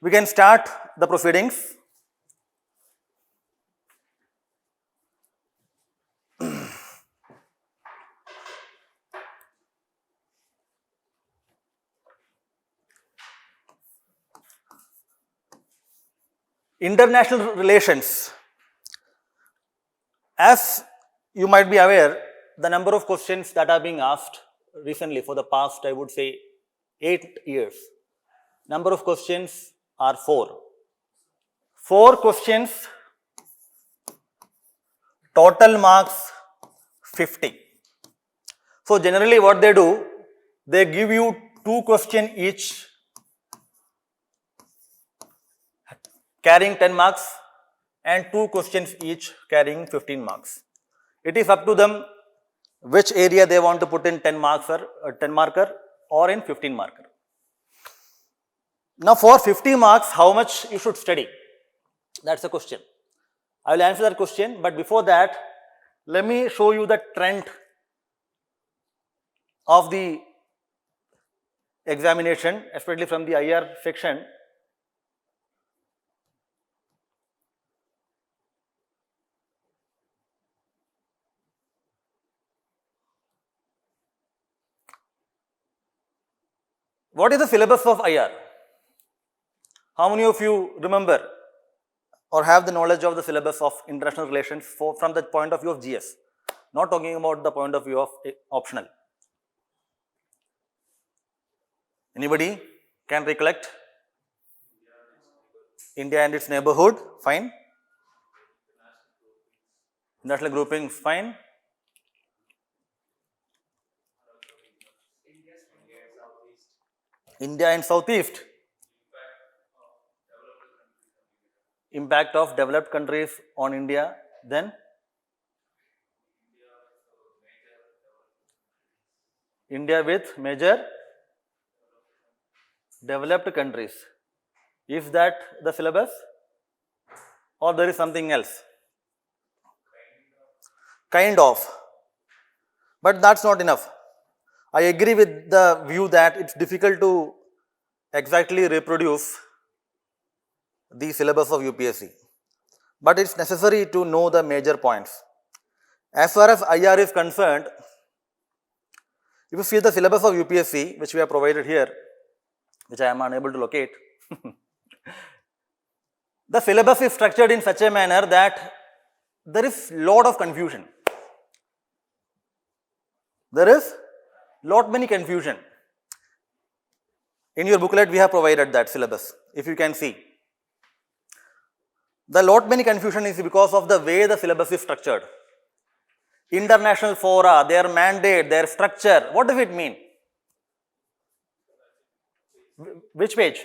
We can start the proceedings. International relations. As you might be aware, the number of questions that are being asked recently for the past, I would say, 8 years. Number of questions are 4. 4 questions, total marks 50. So generally what they do, they give you 2 questions each carrying 10 marks and 2 questions each carrying 15 marks. It is up to them which area they want to put in 10 marker or in 15 marker. Now for 50 marks, how much you should study? That's the question. I will answer that question, but before that, let me show you the trend of the examination, especially from the IR section. What is the syllabus of IR? How many of you remember or have the knowledge of the syllabus of international relations from the point of view of GS? Not talking about the point of view of optional. Anybody can recollect? India and its neighborhood, fine. International groupings, fine. India and Southeast. Impact of developed countries on India, then India with major developed countries. Is that the syllabus or there is something else? Kind of. But that's not enough. I agree with the view that it's difficult to exactly reproduce the syllabus of UPSC. But it's necessary to know the major points. As far as IR is concerned, if you see the syllabus of UPSC, which we have provided here, which I am unable to locate, the syllabus is structured in such a manner that there is lot of confusion. There is many confusion. In your booklet, we have provided that syllabus, if you can see. The many confusion is because of the way the syllabus is structured. International fora, their mandate, their structure, what does it mean? Which page?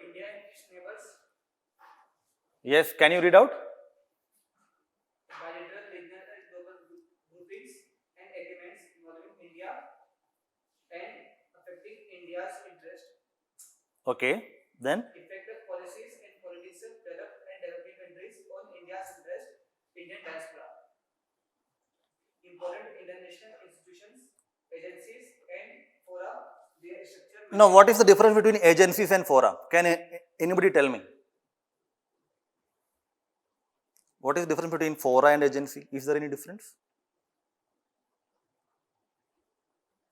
India and its neighbors. Yes, can you read out? Bilateral, regional and global groupings and agreements involving India and affecting India's interest. Okay, then? Effect of policies and politics of developed and developing countries on India's interest, Indian diaspora. Important international institutions, agencies and fora, their structure. Now, what is the difference between agencies and fora? Can anybody tell me? What is the difference between fora and agency? Is there any difference?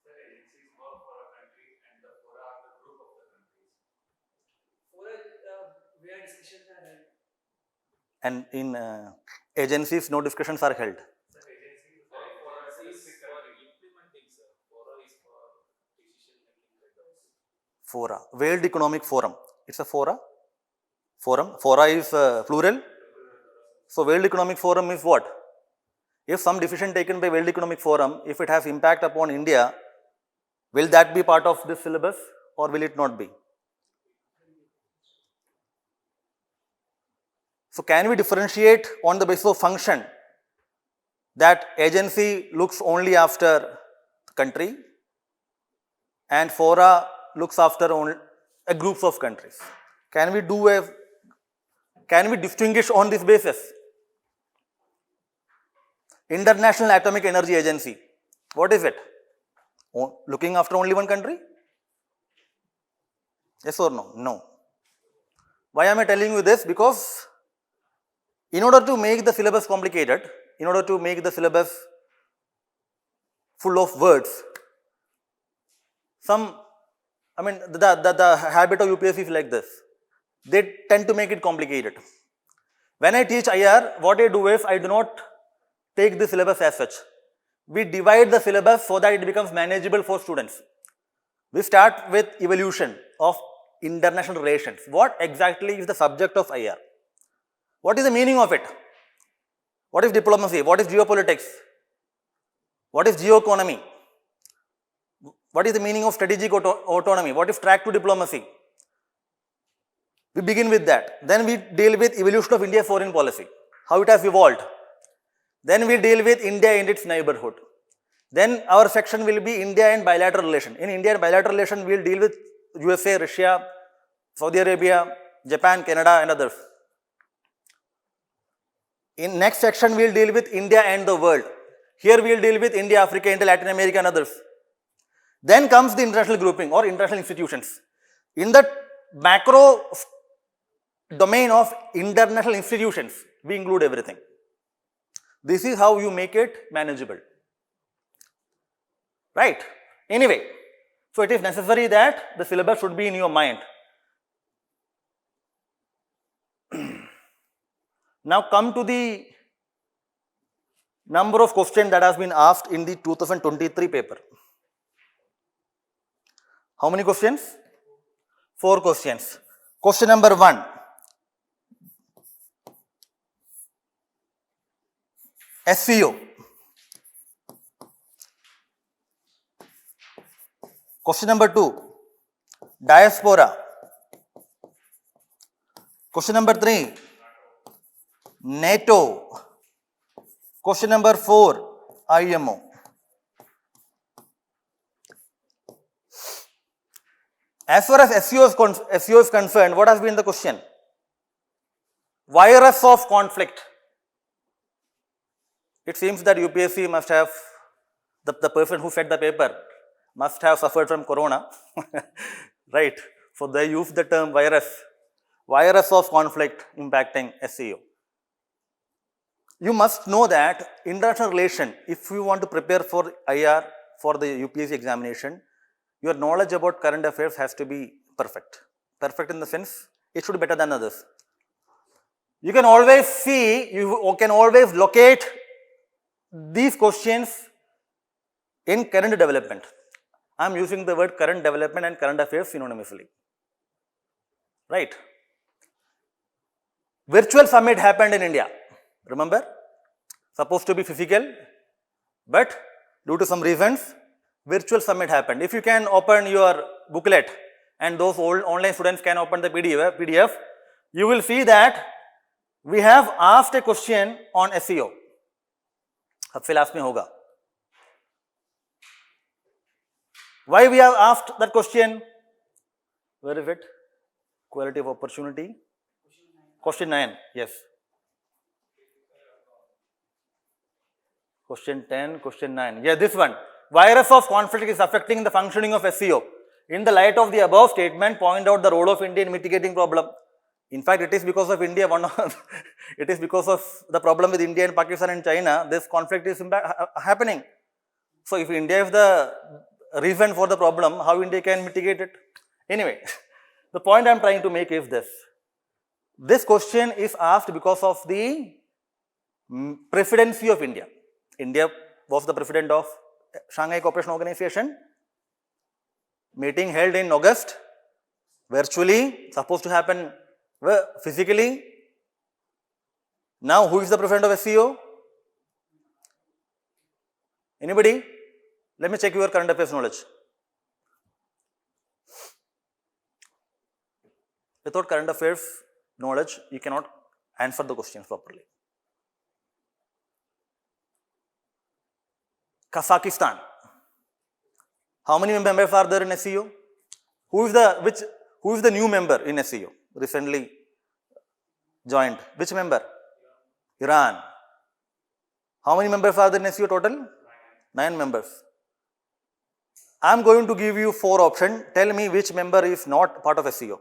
The agencies work for a country and the fora are the group of the countries. Fora where discussions are held. And in agencies, no discussions are held. The agencies work for implementing, sir. Fora is for decision making. Fora. World Economic Forum. It's a fora. Forum. Fora is plural. So, World Economic Forum is what? If some decision taken by World Economic Forum, if it has impact upon India, will that be part of this syllabus or will it not be? So, can we differentiate on the basis of function that agency looks only after country and fora looks after only a groups of countries? Can we distinguish on this basis? International Atomic Energy Agency, what is it? Looking after only one country? Yes or no? No. Why am I telling you this? Because in order to make the syllabus complicated, in order to make the syllabus full of words, the habit of UPSC is like this. They tend to make it complicated. When I teach IR, what I do is I do not take the syllabus as such. We divide the syllabus so that it becomes manageable for students. We start with evolution of international relations. What exactly is the subject of IR? What is the meaning of it? What is diplomacy? What is geopolitics? What is geoeconomy? What is the meaning of strategic autonomy? What is track to diplomacy? We begin with that. Then we deal with evolution of India's foreign policy, how it has evolved. Then we deal with India and its neighborhood. Then our section will be India and bilateral relation. In India and bilateral relation, we will deal with USA, Russia, Saudi Arabia, Japan, Canada and others. In next section, we will deal with India and the world. Here we will deal with India, Africa, India, Latin America and others. Then comes the international grouping or international institutions. In the macro domain of international institutions, we include everything. This is how you make it manageable. Right? Anyway, so it is necessary that the syllabus should be in your mind. Now come to the number of questions that has been asked in the 2023 paper. How many questions? 4 questions. Question number 1. SEO. Question number 2. Diaspora. Question number 3. NATO. Question number 4. IMO. As far as SEO is concerned, what has been the question? Virus of conflict. It seems that UPSC must have, the person who fed the paper must have suffered from corona, right? So they use the term virus of conflict impacting SEO. You must know that international relation, if you want to prepare for IR, for the UPSC examination, your knowledge about current affairs has to be perfect. Perfect in the sense, it should be better than others. You can always see, you can always locate these questions in current development. I am using the word current development and current affairs synonymously. Right? Virtual summit happened in India. Remember? Supposed to be physical, but due to some reasons, virtual summit happened. If you can open your booklet and those old online students can open the PDF, you will see that we have asked a question on SEO. सबसे last में होगा. Why we have asked that question? Where is it? Quality of opportunity. Question 9. Yes. Question 10, question 9. Yeah, this one. Virus of conflict is affecting the functioning of SEO. In the light of the above statement, point out the role of India in mitigating problem. In fact, it is because of India, it is because of the problem with India and Pakistan and China, this conflict is happening. So if India is the reason for the problem, how India can mitigate it? Anyway, the point I am trying to make is this. This question is asked because of the presidency of India. India was the president of Shanghai Cooperation Organization. Meeting held in August, virtually, supposed to happen physically. Now, who is the president of SEO? Anybody? Let me check your current affairs knowledge. Without current affairs knowledge, you cannot answer the questions properly. Kazakhstan. How many members are there in SEO? Who is the new member in SEO? Recently joined. Which member? Iran. How many members are there in SEO total? 9 members. I'm going to give you 4 options. Tell me which member is not part of SCO.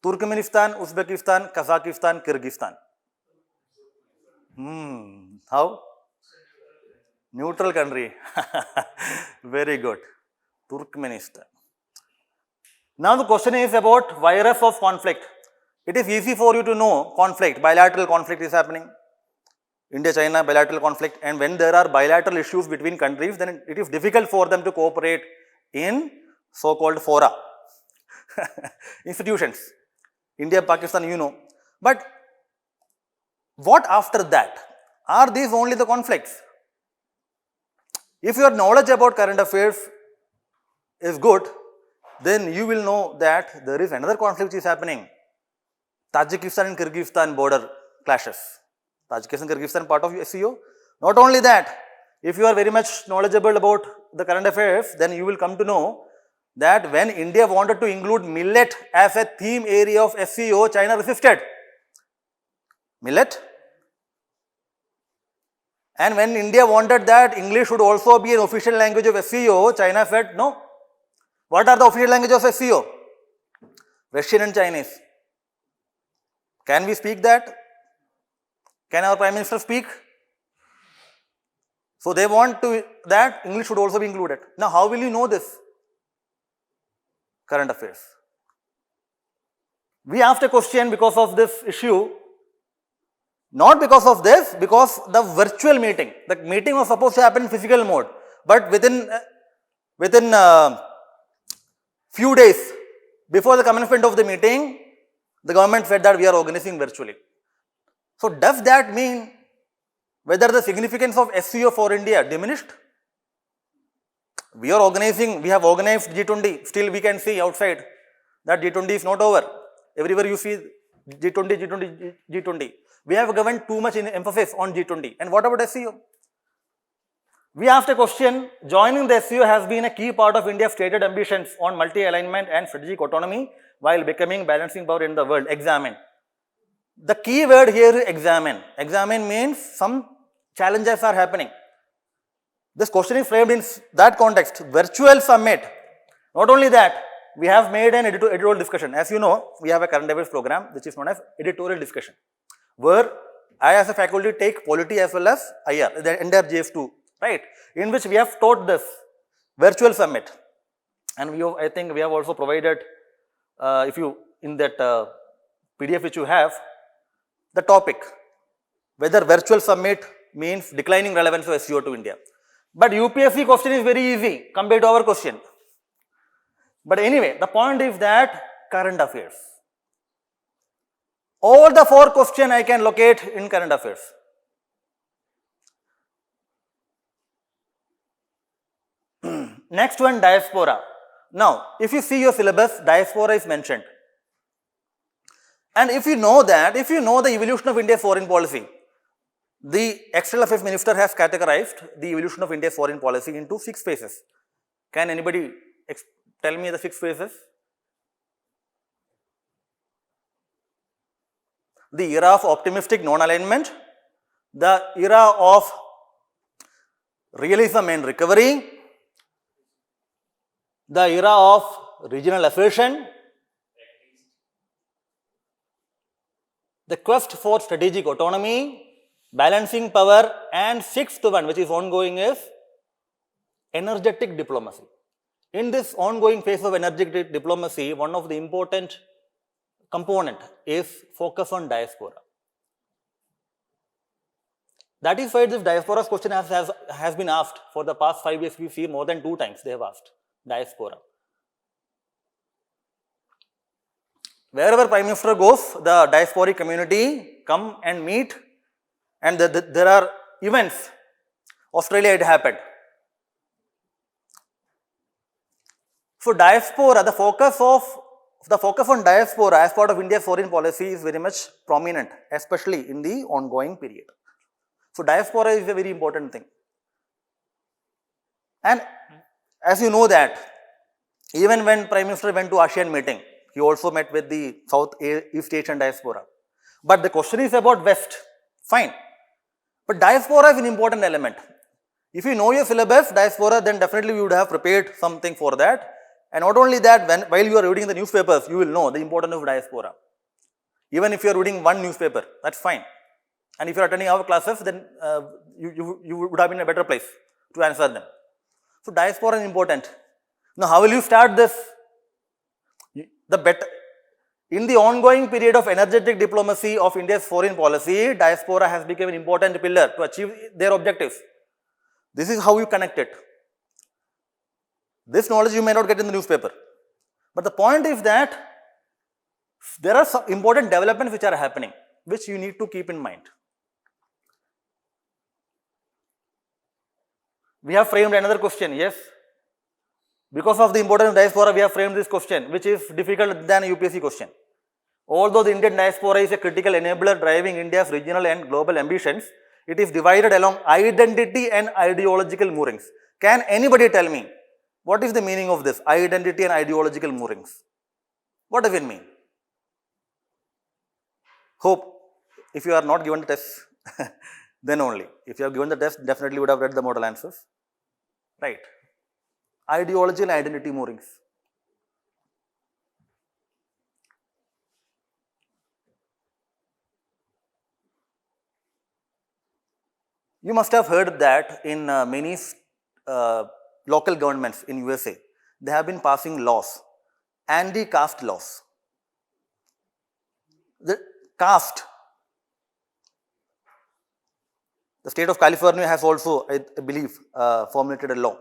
Turkmenistan, Uzbekistan, Kazakhstan, Kyrgyzstan. How? Neutral country. Very good. Turkmenistan. Now the question is about virus of conflict. It is easy for you to know conflict, bilateral conflict is happening. India-China bilateral conflict, and when there are bilateral issues between countries, then it is difficult for them to cooperate in so-called fora, institutions. India, Pakistan, you know. But what after that? Are these only the conflicts? If your knowledge about current affairs is good, then you will know that there is another conflict which is happening. Tajikistan and Kyrgyzstan border clashes. Tajikistan and Kyrgyzstan part of SCO. Not only that, if you are very much knowledgeable about the current affairs, then you will come to know that when India wanted to include millet as a theme area of SCO, China resisted. Millet. And when India wanted that English should also be an official language of SCO, China said no. What are the official languages of SCO? Russian and Chinese. Can we speak that? Can our Prime Minister speak? So they want to that English should also be included. Now how will you know this? Current affairs. We asked a question because of this issue. Not because of this, because the virtual meeting. The meeting was supposed to happen in physical mode. But within few days before the commencement of the meeting, the government said that we are organizing virtually. So does that mean whether the significance of SCO for India diminished? We have organized G20. Still we can see outside that G20 is not over. Everywhere you see G20. We have given too much emphasis on G20. And what about SCO? We asked a question. Joining the SCO has been a key part of India's stated ambitions on multi-alignment and strategic autonomy while becoming balancing power in the world. Examine. The key word here is examine. Examine means some challenges are happening. This question is framed in that context. Virtual summit. Not only that, we have made an editorial discussion. As you know, we have a current affairs program which is known as editorial discussion, where I as a faculty take polity as well as IR, the entire GS2, right? In which we have taught this virtual summit. And I think we have also provided, if you, in that PDF which you have, the topic, whether virtual summit means declining relevance of SCO to India. But UPSC question is very easy compared to our question. But anyway, the point is that current affairs. All the 4 questions I can locate in current affairs. Next one, diaspora. Now, if you see your syllabus, diaspora is mentioned. And if you know that, if you know the evolution of India's foreign policy, the External Affairs Minister has categorized the evolution of India's foreign policy into 6 phases. Can anybody tell me the 6 phases? The era of optimistic non-alignment, the era of realism and recovery, the era of regional assertion, the quest for strategic autonomy, balancing power, and 6th one which is ongoing is energetic diplomacy. In this ongoing phase of energetic diplomacy, one of the important component is focus on diaspora. That is why this diaspora question has been asked for the past 5 years. We see more than 2 times they have asked diaspora. Wherever Prime Minister goes, the diasporic community come and meet, and there are events. Australia, it happened. So diaspora, the focus on diaspora as part of India's foreign policy is very much prominent, especially in the ongoing period. So diaspora is a very important thing. And as you know that, even when Prime Minister went to ASEAN meeting, he also met with the Southeast Asian diaspora. But the question is about West. Fine. But diaspora is an important element. If you know your syllabus, diaspora, then definitely you would have prepared something for that. And not only that, while you are reading the newspapers, you will know the importance of diaspora. Even if you are reading one newspaper, that's fine. And if you are attending our classes, then you would have been in a better place to answer them. So diaspora is important. Now, how will you start this? In the ongoing period of energetic diplomacy of India's foreign policy, diaspora has become an important pillar to achieve their objectives. This is how you connect it. This knowledge you may not get in the newspaper. But the point is that there are some important developments which are happening, which you need to keep in mind. We have framed another question, yes. Because of the importance of diaspora, we have framed this question, which is difficult than a UPSC question. Although the Indian diaspora is a critical enabler driving India's regional and global ambitions, it is divided along identity and ideological moorings. Can anybody tell me what is the meaning of this identity and ideological moorings? What does it mean? Hope if you are not given the test, then only. If you have given the test, definitely would have read the model answers. Right. Ideology and identity moorings. You must have heard that in many local governments in USA, they have been passing laws, anti-caste laws. The caste. The state of California has also, I believe, formulated a law.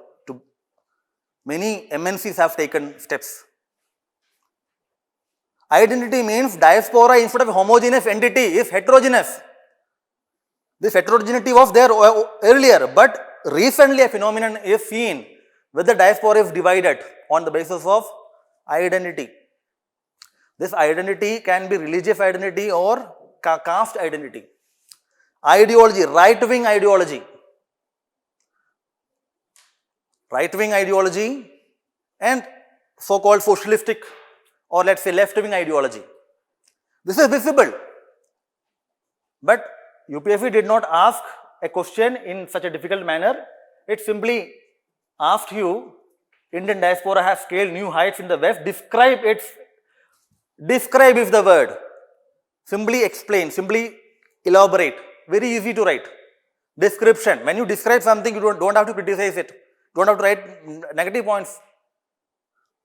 Many MNCs have taken steps. Identity means diaspora instead of homogeneous entity is heterogeneous. This heterogeneity was there earlier, but recently a phenomenon is seen where the diaspora is divided on the basis of identity. This identity can be religious identity or caste identity. Ideology, right-wing ideology. Right-wing ideology and so-called socialistic or let's say left-wing ideology. This is visible. But UPSC did not ask a question in such a difficult manner. It simply asked you, Indian diaspora has scaled new heights in the West. Describe is the word. Simply explain, simply elaborate. Very easy to write. Description. When you describe something, you don't have to criticize it. Don't have to write negative points.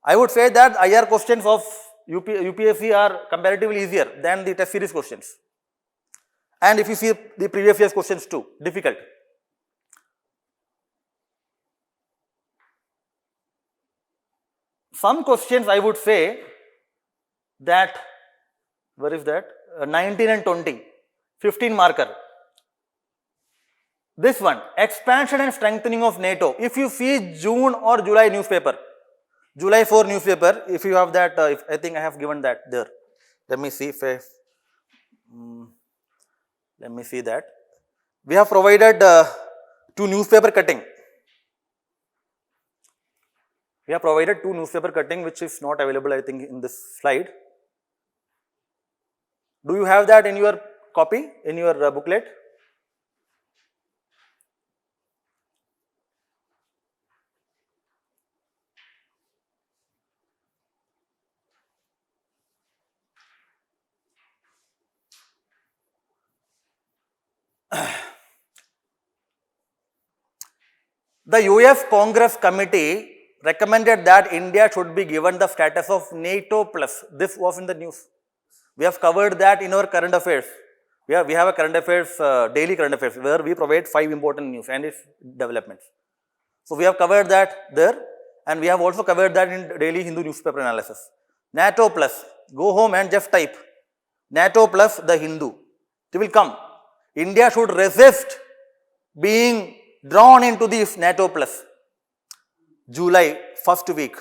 I would say that IR questions of UPSC are comparatively easier than the test series questions. And if you see the previous year's questions too, difficult. Some questions I would say that, where is that? 19 and 20, 15 marker. This one, expansion and strengthening of NATO. If you see June or July newspaper, July 4 newspaper, if you have that, I think I have given that there. Let me see if let me see that. We have provided 2 newspaper cutting. We have provided 2 newspaper cutting which is not available I think in this slide. Do you have that in your copy, in your booklet? The US Congress Committee recommended that India should be given the status of NATO plus. This was in the news. We have covered that in our current affairs. We have a current affairs, daily current affairs, where we provide 5 important news and its developments. So we have covered that there, and we have also covered that in daily Hindu newspaper analysis. NATO plus. Go home and just type NATO plus the Hindu. It will come. India should resist being drawn into this NATO plus. July first week.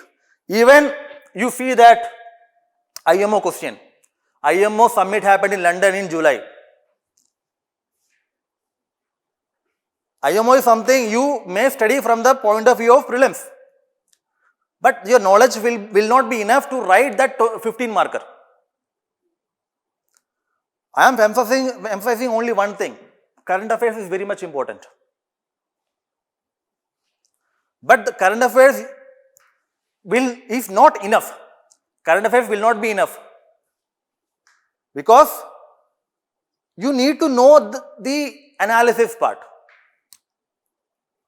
Even you see that IMO question. IMO summit happened in London in July. IMO is something you may study from the point of view of prelims. But your knowledge will not be enough to write that 15 marker. I am emphasizing only one thing. Current affairs is very much important. But the current affairs is not enough. Current affairs will not be enough. Because you need to know the analysis part.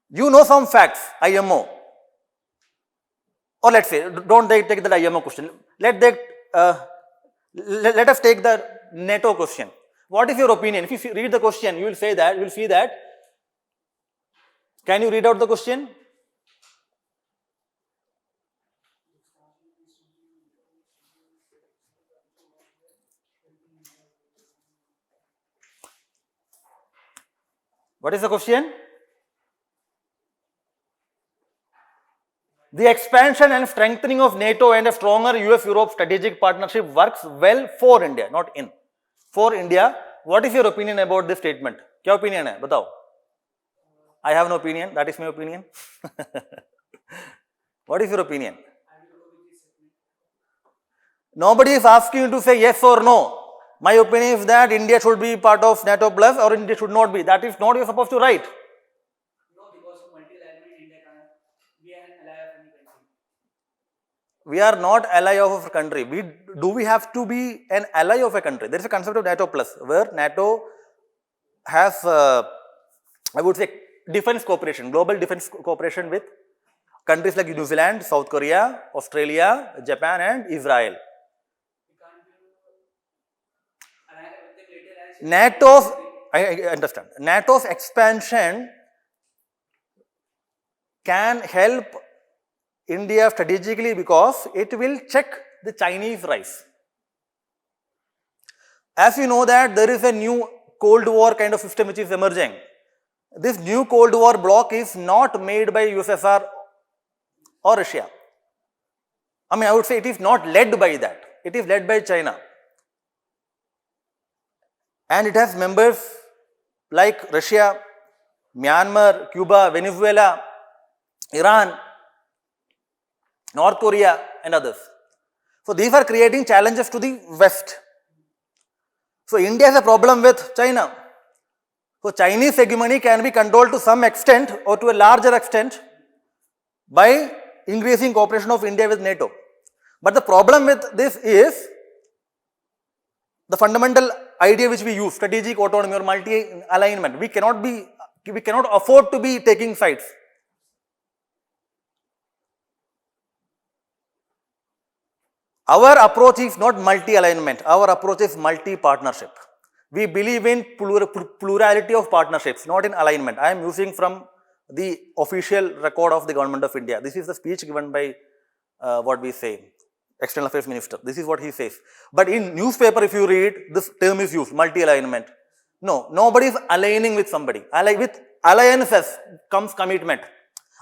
You know some facts, IMO. Or let's say, don't take the IMO question. Let us take the NATO question. What is your opinion? If you read the question, you will see that. Can you read out the question? What is the question? The expansion and strengthening of NATO and a stronger US-Europe strategic partnership works well for India, not in. For India, what is your opinion about this statement? क्या opinion है? बताओ. I have no opinion. That is my opinion. What is your opinion? Nobody is asking you to say yes or no. My opinion is that India should be part of NATO plus or India should not be. That is not you're supposed to write. No, because of multi-alignment, India can't be an ally of any country. We are not ally of a country. We have to be an ally of a country. There is a concept of NATO plus where NATO has, I would say, defense cooperation, global defense cooperation with countries like New Zealand, South Korea, Australia, Japan and Israel. We can't be an NATO's, I understand, NATO's expansion can help India strategically because it will check the Chinese rise. As you know that there is a new Cold War kind of system which is emerging. This new Cold War bloc is not made by USSR or Russia. I mean, I would say it is not led by that. It is led by China. And it has members like Russia, Myanmar, Cuba, Venezuela, Iran, North Korea and others. So these are creating challenges to the West. So India has a problem with China. So Chinese hegemony can be controlled to some extent or to a larger extent by increasing cooperation of India with NATO. But the problem with this is the fundamental idea which we use, strategic autonomy or multi-alignment. We cannot afford to be taking sides. Our approach is not multi-alignment, our approach is multi-partnership. We believe in plurality of partnerships, not in alignment. I am using from the official record of the Government of India. This is the speech given by what we say, External Affairs Minister. This is what he says. But in newspaper, if you read, this term is used, multi-alignment. No, nobody is aligning with somebody. With alliances comes commitment.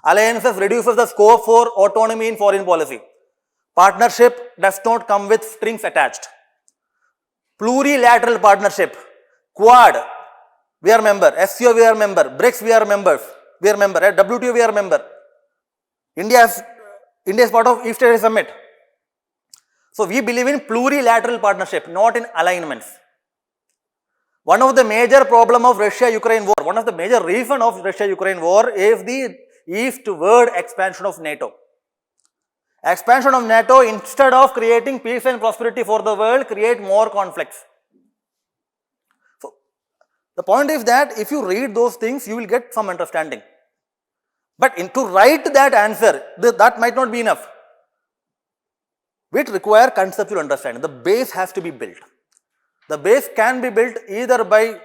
Alliances reduces the scope for autonomy in foreign policy. Partnership does not come with strings attached. Plurilateral partnership, Quad, we are member, SCO we are member, BRICS we are members, we are member, at WTO we are member. India is part of East Asia Summit. So we believe in plurilateral partnership, not in alignments. One of the major problem of Russia-Ukraine war, one of the major reason of Russia-Ukraine war is the eastward expansion of NATO. Expansion of NATO, instead of creating peace and prosperity for the world, create more conflicts. So, the point is that if you read those things, you will get some understanding. But to write that answer, that might not be enough. It requires conceptual understanding. The base has to be built. The base can be built either by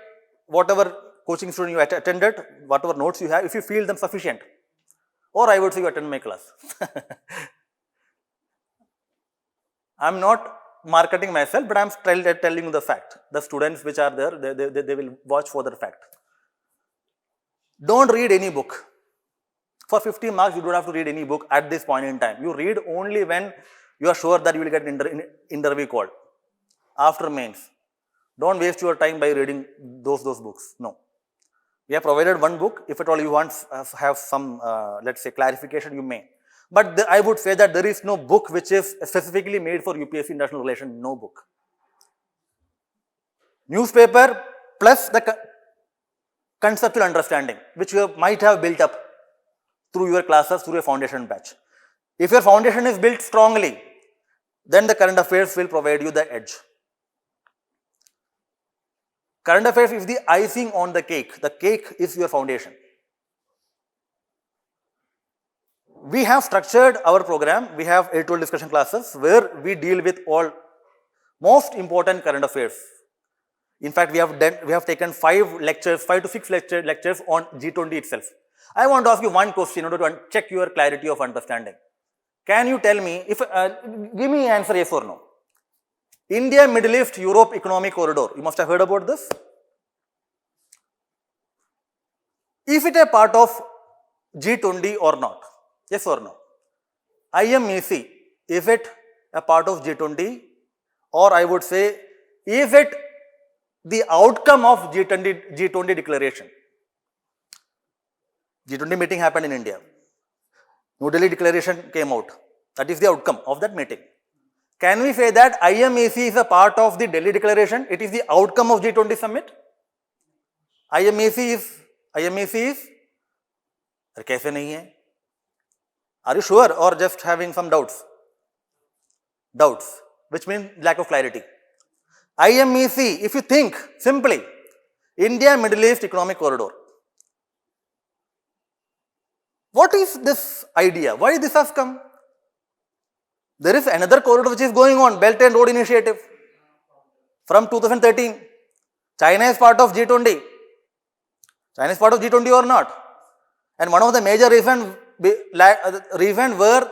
whatever coaching student you attended, whatever notes you have, if you feel them sufficient. Or I would say you attend my class. I am not marketing myself, but I am telling you the fact. The students which are there, they will watch for the fact. Don't read any book. For 50 marks, you don't have to read any book at this point in time. You read only when you are sure that you will get interview call. After mains. Don't waste your time by reading those books. No. We have provided one book. If at all you want have some, let's say, clarification, you may. But I would say that there is no book which is specifically made for UPSC International Relations, no book. Newspaper plus the conceptual understanding which you might have built up through your classes, through your foundation batch. If your foundation is built strongly, then the current affairs will provide you the edge. Current affairs is the icing on the cake. The cake is your foundation. We have structured our program. We have 8-12 discussion classes where we deal with all most important current affairs. In fact, we have taken 5 to 6 lectures on G20 itself. I want to ask you one question in order to check your clarity of understanding. Can you tell me, give me an answer yes or no. India, Middle East, Europe Economic Corridor. You must have heard about this. Is it a part of G20 or not? Yes or no? IMEC, is it a part of G20? Or I would say, is it the outcome of G20 declaration? G20 meeting happened in India. New Delhi declaration came out. That is the outcome of that meeting. Can we say that IMEC is a part of the Delhi declaration? It is the outcome of G20 summit? IMEC is? कैसे नहीं है? Are you sure or just having some doubts? Doubts, which means lack of clarity. IMEC, if you think simply, India Middle East Economic Corridor. What is this idea? Why this has come? There is another corridor which is going on, Belt and Road Initiative from 2013. China is part of G20. China is part of G20 or not? And one of the major reasons were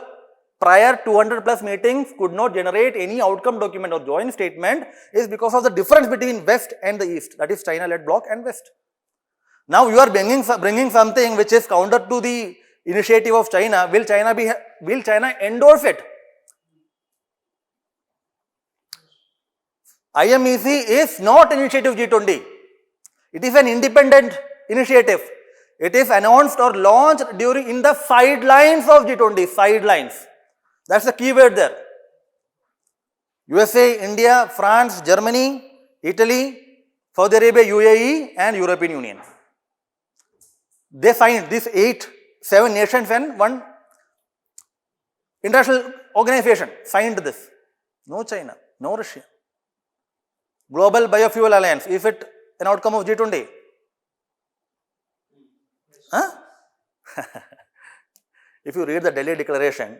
prior 200 plus meetings could not generate any outcome document or joint statement is because of the difference between West and the East, that is China-led bloc and West. Now you are bringing something which is counter to the initiative of China. Will China endorse it? IMEC is not an initiative of G20. It is an independent initiative. It is announced or launched in the sidelines of G20, sidelines. That's the key word there. USA, India, France, Germany, Italy, Saudi Arabia, UAE and European Union. They signed these 7 nations and one international organization signed this. No China, no Russia. Global Biofuel Alliance, is it an outcome of G20? Huh? If you read the Delhi Declaration,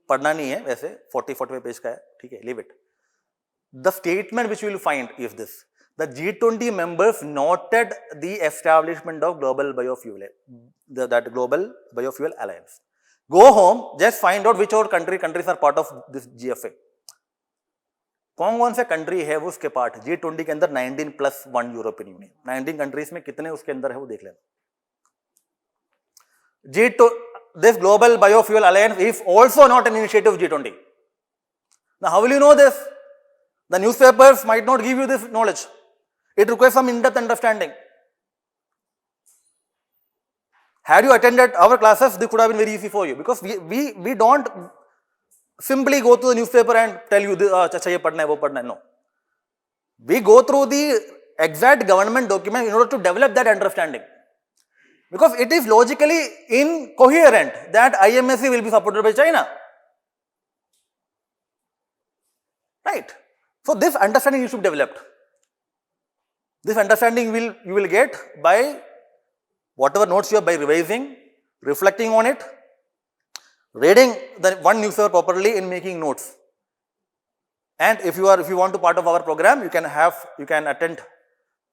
पढ़ना नहीं है वैसे 40-45 page का है, ठीक है, leave it. The statement which you will find is this: the G20 members noted the establishment of Global Biofuel, that Global Biofuel Alliance. Go home, just find out which और countries are part of this GFA. कौन से country है वो उसके part? G20 के अंदर 19+1 European union, 19 countries में कितने उसके अंदर है वो देख लेना. This Global Biofuel Alliance is also not an initiative of G20. Now, how will you know this? The newspapers might not give you this knowledge. It requires some in-depth understanding. Had you attended our classes, this could have been very easy for you, because we don't simply go to the newspaper and tell you, acha ye padhna hai, wo padhna hai. No. We go through the exact government document in order to develop that understanding. Because it is logically incoherent that IMSC will be supported by China. Right? So this understanding you should develop. This understanding you will get by whatever notes you have, by revising, reflecting on it, reading the one newspaper properly and making notes. And if you want to part of our program, you can attend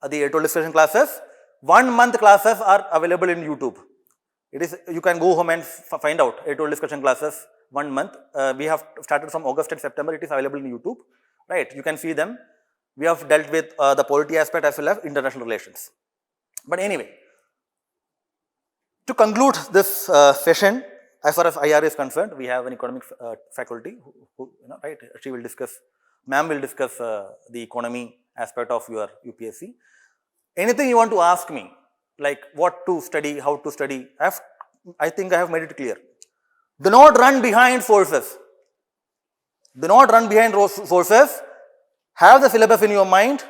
the 8-12 discussion classes. 1 month classes are available in YouTube. You can go home and find out 8-12 discussion classes 1 month. We have started from August and September. It is available in YouTube. Right? You can see them. We have dealt with the polity aspect as well as international relations. But anyway, to conclude this session, as far as IR is concerned, we have an economic faculty who right? She will discuss, ma'am will discuss the economy aspect of your UPSC. Anything you want to ask me, like what to study, how to study, I think I have made it clear. Do not run behind sources. Do not run behind sources. Have the syllabus in your mind.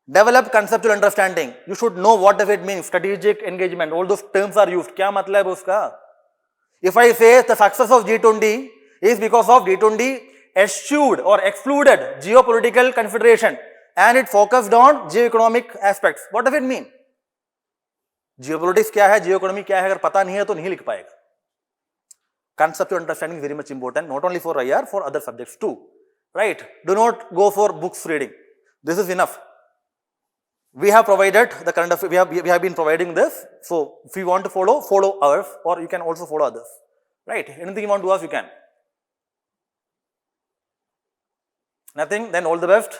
Develop conceptual understanding. You should know what does it mean. Strategic engagement. All those terms are used. क्या मतलब है उसका? If I say the success of G20 is because of G20 eschewed or excluded geopolitical consideration and it focused on geo-economic aspects. What does it mean? Geopolitics क्या है, geo-economy क्या है, अगर पता नहीं है तो नहीं लिख पाएगा. Conceptual understanding is very much important, not only for IR, for other subjects too. Right? Do not go for books reading. This is enough. We have provided the current affairs, we have been providing this. So if you want to follow ours, or you can also follow others. Right? Anything you want to ask, you can. Nothing? Then all the best.